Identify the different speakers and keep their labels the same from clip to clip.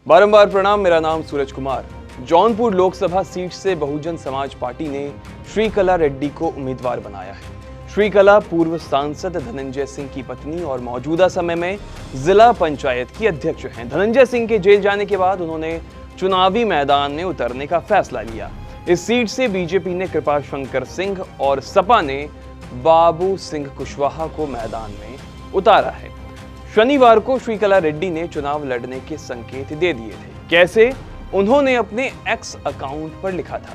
Speaker 1: बारंबार प्रणाम। मेरा नाम सूरज कुमार। जौनपुर लोकसभा सीट से बहुजन समाज पार्टी ने श्रीकला रेड्डी को उम्मीदवार बनाया है। श्रीकला पूर्व सांसद धनंजय सिंह की पत्नी और मौजूदा समय में जिला पंचायत की अध्यक्ष हैं। धनंजय सिंह के जेल जाने के बाद उन्होंने चुनावी मैदान में उतरने का फैसला लिया। इस सीट से बीजेपी ने कृपाशंकर सिंह और सपा ने बाबू सिंह कुशवाहा को मैदान में उतारा है। शनिवार को श्रीकला रेड्डी ने चुनाव लड़ने के संकेत दे दिए थे। कैसे? उन्होंने अपने एक्स अकाउंट पर लिखा था,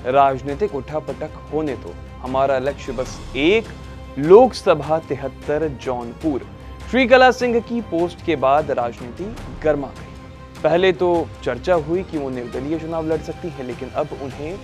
Speaker 1: राजनीतिक उठापटक होने तो हमारा लक्ष्य बस एक, लोकसभा 73 जौनपुर। श्रीकला सिंह की पोस्ट के बाद राजनीति गर्मा गई। पहले तो चर्चा हुई कि वो निर्दलीय चुनाव लड़ सकती है, लेकिन अब उन्हें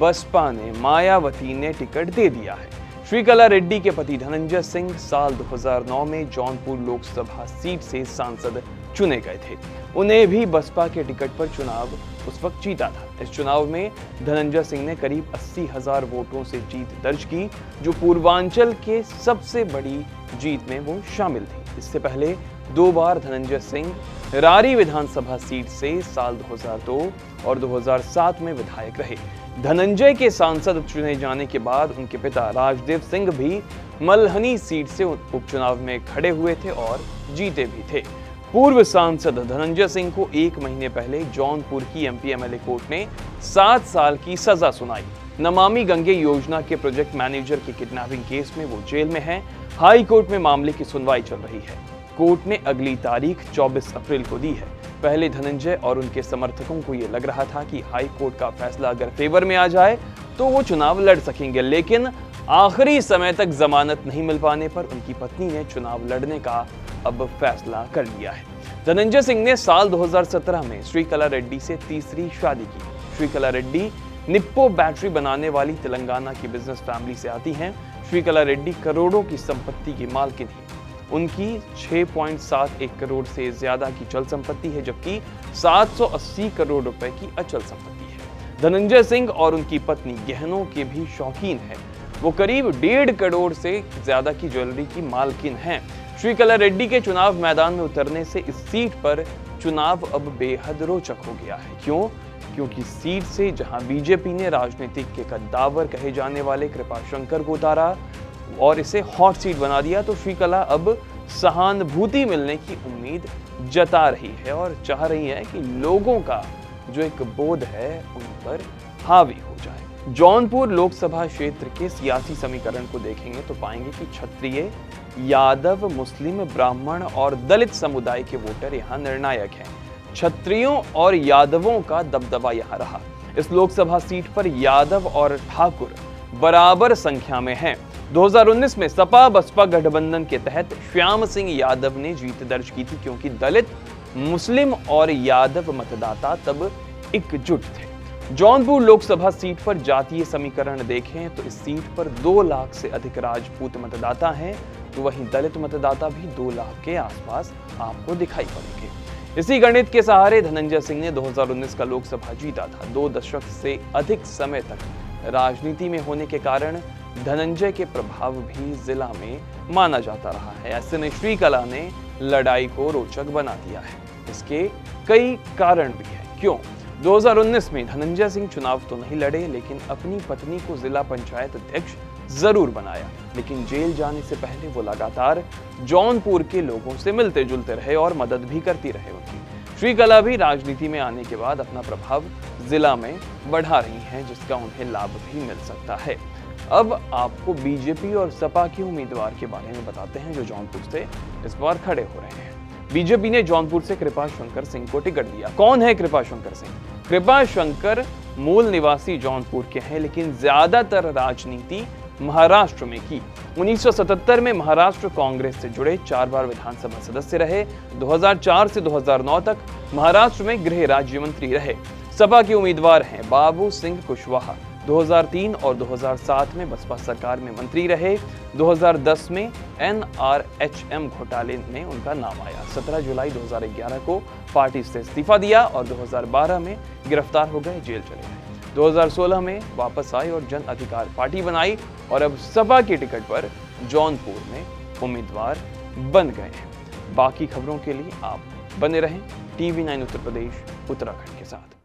Speaker 1: बसपा ने, मायावती ने टिकट दे दिया है। श्रीकला रेड्डी के पति धनंजय सिंह साल 2009 में जौनपुर लोकसभा सीट से सांसद चुने गए थे। उन्हें भी बसपा के टिकट पर चुनाव उस वक्त जीता था। इस चुनाव में धनंजय सिंह ने करीब 80,000 वोटों से जीत दर्ज की, जो पूर्वांचल के सबसे बड़ी जीत में वो शामिल थी। इससे पहले 2 बार धनंजय सिंह रारी विधानसभा सीट से साल 2002 और 2007 में विधायक रहे। धनंजय के सांसद चुने जाने के बाद उनके पिता राजदेव सिंह भी मल्हनी सीट से उपचुनाव में खड़े हुए थे और जीते भी थे। पूर्व सांसद धनंजय सिंह को 1 महीने पहले जौनपुर की एमपी एमएलए कोर्ट ने 7 साल की सजा सुनाई। नमामि गंगे योजना के प्रोजेक्ट मैनेजर के किडनैपिंग केस में वो जेल में है। हाई कोर्ट में मामले की सुनवाई चल रही है। कोर्ट ने अगली तारीख 24 अप्रैल को दी है। पहले धनंजय और उनके समर्थकों को यह लग रहा था कि हाई कोर्ट का फैसला अगर फेवर में आ जाए तो वो चुनाव लड़ सकेंगे, लेकिन आखिरी समय तक जमानत नहीं मिल पाने पर उनकी पत्नी ने चुनाव लड़ने का अब फैसला कर लिया है। धनंजय सिंह ने साल 2017 में श्रीकला रेड्डी से तीसरी शादी की। श्रीकला रेड्डी निप्पो बैटरी बनाने वाली तेलंगाना की बिजनेस फैमिली से आती हैं। श्रीकला रेड्डी करोड़ों की संपत्ति की मालकिन है। उनकी 6.71 करोड़ से ज्यादा की चल संपत्ति है, जबकि 780 करोड़ रुपए की अचल संपत्ति है। धनंजय सिंह और उनकी पत्नी गहनों के भी शौकीन है। वो करीब 1.5 करोड़ से ज्यादा की ज्वेलरी की मालकिन हैं। श्रीकला रेड्डी के चुनाव मैदान में उतरने से इस सीट पर चुनाव अब बेहद रोचक हो गया है। क्यों? क्योंकि सीट से जहां बीजेपी ने राजनीतिक के कद्दावर कहे जाने वाले कृपाशंकर को उतारा और इसे हॉट सीट बना दिया, तो श्रीकला अब सहानुभूति मिलने की उम्मीद जता रही है और चाह रही है कि लोगों का जो एक बोध है उन पर हावी हो जाए। जौनपुर लोकसभा क्षेत्र के सियासी समीकरण को देखेंगे तो पाएंगे कि क्षत्रिय, यादव, मुस्लिम, ब्राह्मण और दलित समुदाय के वोटर यहाँ निर्णायक हैं। क्षत्रियों और यादवों का दबदबा यहाँ रहा। इस लोकसभा सीट पर यादव और ठाकुर बराबर संख्या में हैं। 2019 में सपा बसपा गठबंधन के तहत श्याम सिंह यादव ने जीत दर्ज की थी, क्योंकि दलित, मुस्लिम और यादव मतदाता तब एकजुट थे। जौनपुर लोकसभा सीट पर जातीय समीकरण देखें तो इस सीट पर 2 लाख से अधिक राजपूत मतदाता हैं, तो वहीं दलित मतदाता भी 2 लाख के आसपास आपको दिखाई पड़ेंगे। इसी गणित के सहारे धनंजय सिंह ने 2019 का लोकसभा जीता था। 2 दशक से अधिक समय तक राजनीति में होने के कारण धनंजय के प्रभाव भी जिला में माना जाता रहा है। ऐसे में श्रीकला ने लड़ाई को रोचक बना दिया है। इसके कई कारण भी हैं। क्यों? 2019 में धनंजय सिंह चुनाव तो नहीं लड़े, लेकिन अपनी पत्नी को जिला पंचायत अध्यक्ष जरूर बनाया। लेकिन जेल जाने से पहले वो लगातार जौनपुर के लोगों से मिलते जुलते रहे और मदद भी करती रहे उनकी। श्रीकला भी राजनीति में आने के बाद अपना प्रभाव जिला में बढ़ा रही हैं, जिसका उन्हें लाभ भी मिल सकता है। अब आपको बीजेपी और सपा के उम्मीदवार के बारे में बताते हैं जो जौनपुर से इस बार खड़े हो रहे हैं। बीजेपी ने जौनपुर से कृपाशंकर सिंह को टिकट दिया। कौन है कृपाशंकर सिंह? कृपाशंकर मूल निवासी जौनपुर के हैं, लेकिन ज्यादातर राजनीति महाराष्ट्र में की। 1977 में महाराष्ट्र कांग्रेस से जुड़े, 4 बार विधानसभा सदस्य रहे। 2004 से 2009 तक महाराष्ट्र में गृह राज्य मंत्री रहे। सपा के उम्मीदवार हैं बाबू सिंह कुशवाहा। 2003 और 2007 में बसपा सरकार में मंत्री रहे। 2010 में NRHM घोटाले में उनका नाम आया। 17 जुलाई 2011 को पार्टी से इस्तीफा दिया और 2012 में गिरफ्तार हो गए, जेल चले गए। 2016 में वापस आए और जन अधिकार पार्टी बनाई और अब सपा की टिकट पर जौनपुर में उम्मीदवार बन गए हैं। बाकी खबरों के लिए आप बने रहें TV9 उत्तर प्रदेश उत्तराखंड के साथ।